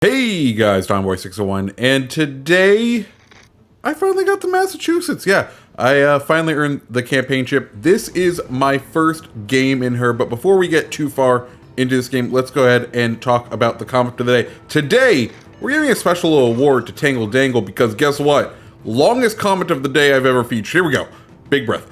Hey guys, Tomboy601, and today I finally got to Massachusetts. Yeah, I finally earned the campaign ship. This is my first game in her, but before we get too far into this game, let's go ahead and talk about the comic of the day. Today, we're giving a special little award to Tangle Dangle because guess what? Longest comment of the day I've ever featured. Here we go. Big breath.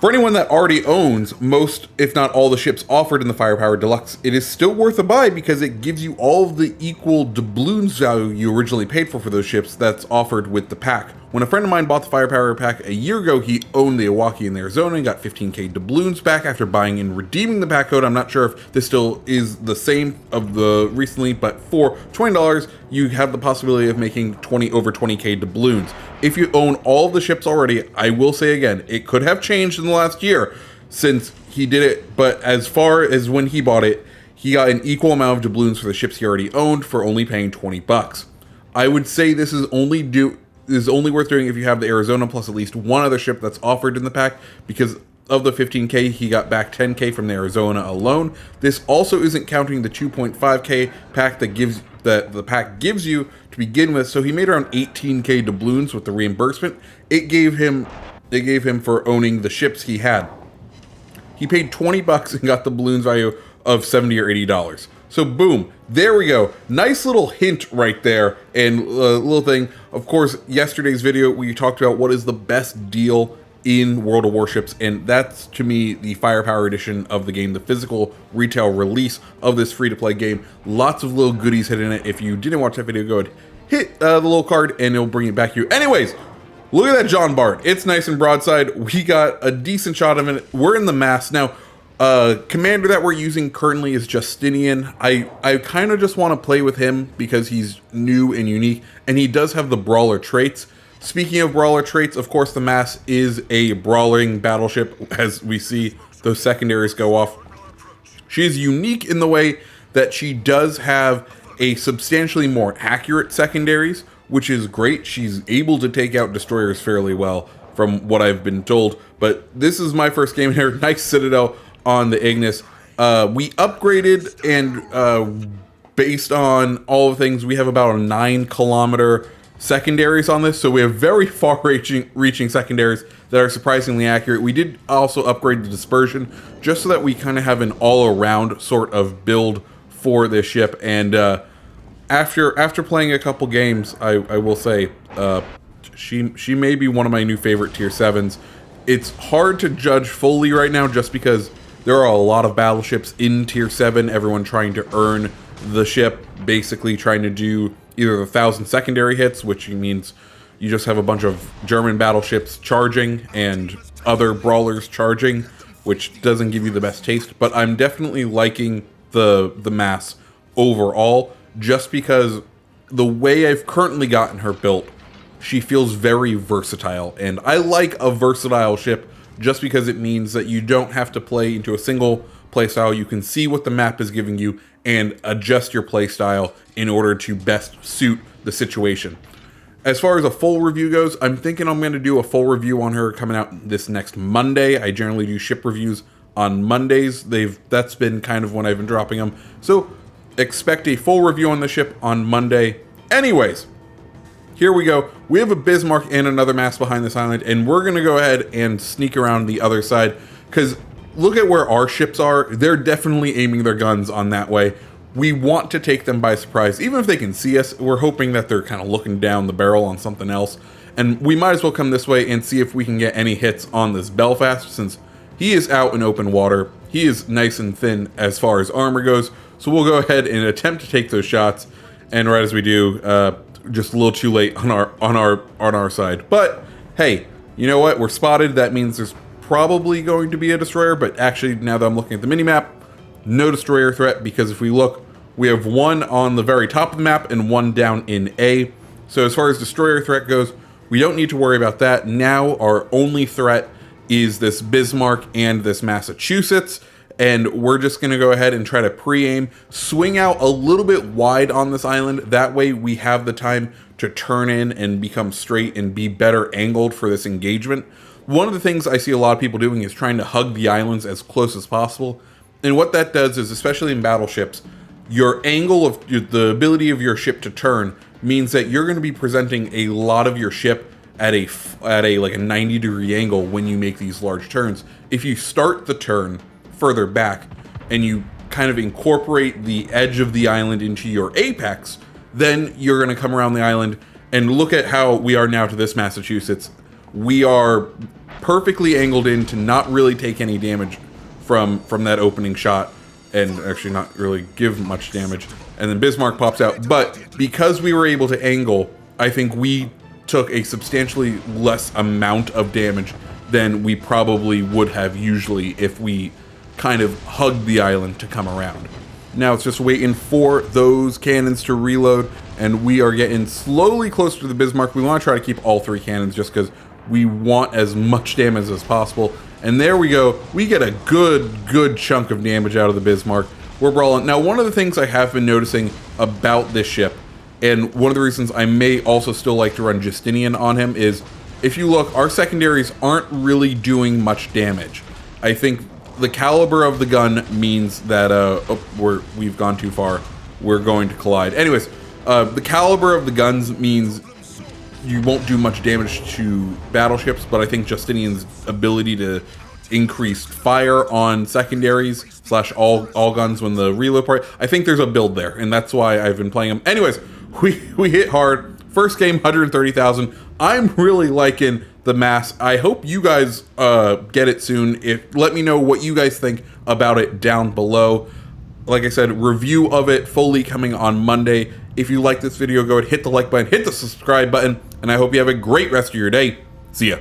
For anyone that already owns most, if not all, the ships offered in the Firepower Deluxe, it is still worth a buy because it gives you all of the equal doubloons value you originally paid for those ships that's offered with the pack. When a friend of mine bought the Firepower pack a year ago, he owned the Iwaki in Arizona and got 15k doubloons back after buying and redeeming the pack code. I'm not sure if this still is the same of the recently, but for $20, you have the possibility of making over 20k doubloons. If you own all of the ships already, I will say again, it could have changed in the last year since he did it, but as far as when he bought it, he got an equal amount of doubloons for the ships he already owned for only paying 20 bucks. I would say this is only worth doing if you have the Arizona plus at least one other ship that's offered in the pack, because of the 15k, he got back 10k from the Arizona alone. This also isn't counting the 2.5k pack that the pack gives you to begin with, so he made around 18k doubloons with the reimbursement it gave him for owning the ships he had. He paid 20 bucks and got the balloons value of $70 or $80. So boom, there we go. Nice little hint right there, and a little thing. Of course, yesterday's video we talked about what is the best deal in World of Warships, and that's to me the Firepower edition of the game, the physical retail release of this free-to-play game. Lots of little goodies hidden in it. If you didn't watch that video, go ahead, hit the little card and it'll bring it back to you. Anyways, look at that John Bart. It's nice and broadside. We got a decent shot of it. We're in the mass now. Commander that we're using currently is Justinian. I kind of just want to play with him because he's new and unique, and he does have the brawler traits. Speaking of brawler traits, of course, the Mass is a brawling battleship, as we see those secondaries go off. She is unique in the way that she does have a substantially more accurate secondaries, which is great. She's able to take out destroyers fairly well, from what I've been told. But this is my first game here. Nice Citadel on the Ignis. We upgraded, and based on all the things, we have about a 9-kilometer secondaries on this, so we have very far-reaching secondaries that are surprisingly accurate. We did also upgrade the dispersion just so that we kind of have an all-around sort of build for this ship. And after playing a couple games, I will say she may be one of my new favorite tier 7s. It's hard to judge fully right now just because there are a lot of battleships in tier 7, everyone trying to earn the ship, basically trying to do either the 1,000 secondary hits, which means you just have a bunch of German battleships charging and other brawlers charging, which doesn't give you the best taste. But I'm definitely liking the Mass overall, just because the way I've currently gotten her built, she feels very versatile, and I like a versatile ship just because it means that you don't have to play into a single playstyle. You can see what the map is giving you and adjust your playstyle in order to best suit the situation. As far as a full review goes, I'm thinking I'm going to do a full review on her coming out this next Monday. I generally do ship reviews on Mondays. That's been kind of when I've been dropping them. So expect a full review on the ship on Monday. Anyways, here we go. We have a Bismarck and another Mass behind this island, and we're going to go ahead and sneak around the other side because look at where our ships are. They're definitely aiming their guns on that way. We want to take them by surprise. Even if they can see us, we're hoping that they're kind of looking down the barrel on something else. And we might as well come this way and see if we can get any hits on this Belfast, since he is out in open water. He is nice and thin as far as armor goes. So we'll go ahead and attempt to take those shots. And right as we do, just a little too late on our side. But hey, you know what? We're spotted. That means there's probably going to be a destroyer, but actually now that I'm looking at the minimap, no destroyer threat, because if we look, we have one on the very top of the map and one down in A. So as far as destroyer threat goes, we don't need to worry about that. Now our only threat is this Bismarck and this Massachusetts, and we're just going to go ahead and try to pre-aim, swing out a little bit wide on this island. That way we have the time to turn in and become straight and be better angled for this engagement. One of the things I see a lot of people doing is trying to hug the islands as close as possible. And what that does is, especially in battleships, your angle of the ability of your ship to turn means that you're going to be presenting a lot of your ship at a like a 90-degree angle when you make these large turns. If you start the turn further back and you kind of incorporate the edge of the island into your apex, then you're going to come around the island and look at how we are now to this Massachusetts. We are perfectly angled in to not really take any damage from that opening shot, and actually not really give much damage. And then Bismarck pops out. But because we were able to angle, I think we took a substantially less amount of damage than we probably would have usually if we kind of hugged the island to come around. Now it's just waiting for those cannons to reload, and we are getting slowly closer to the Bismarck. We want to try to keep all 3 cannons just because we want as much damage as possible. And there we go. We get a good chunk of damage out of the Bismarck. We're brawling. Now, one of the things I have been noticing about this ship, and one of the reasons I may also still like to run Justinian on him, is if you look, our secondaries aren't really doing much damage. I think the caliber of the gun means that, we've gone too far. We're going to collide. Anyways, the caliber of the guns means you won't do much damage to battleships, but I think Justinian's ability to increase fire on secondaries / all guns when the reload part, I think there's a build there, and that's why I've been playing him. Anyways, we hit hard. First game, 130,000. I'm really liking the mass. I hope you guys get it soon. Let me know what you guys think about it down below. Like I said, review of it fully coming on Monday. If you like this video, go ahead, hit the like button, hit the subscribe button, and I hope you have a great rest of your day. See ya.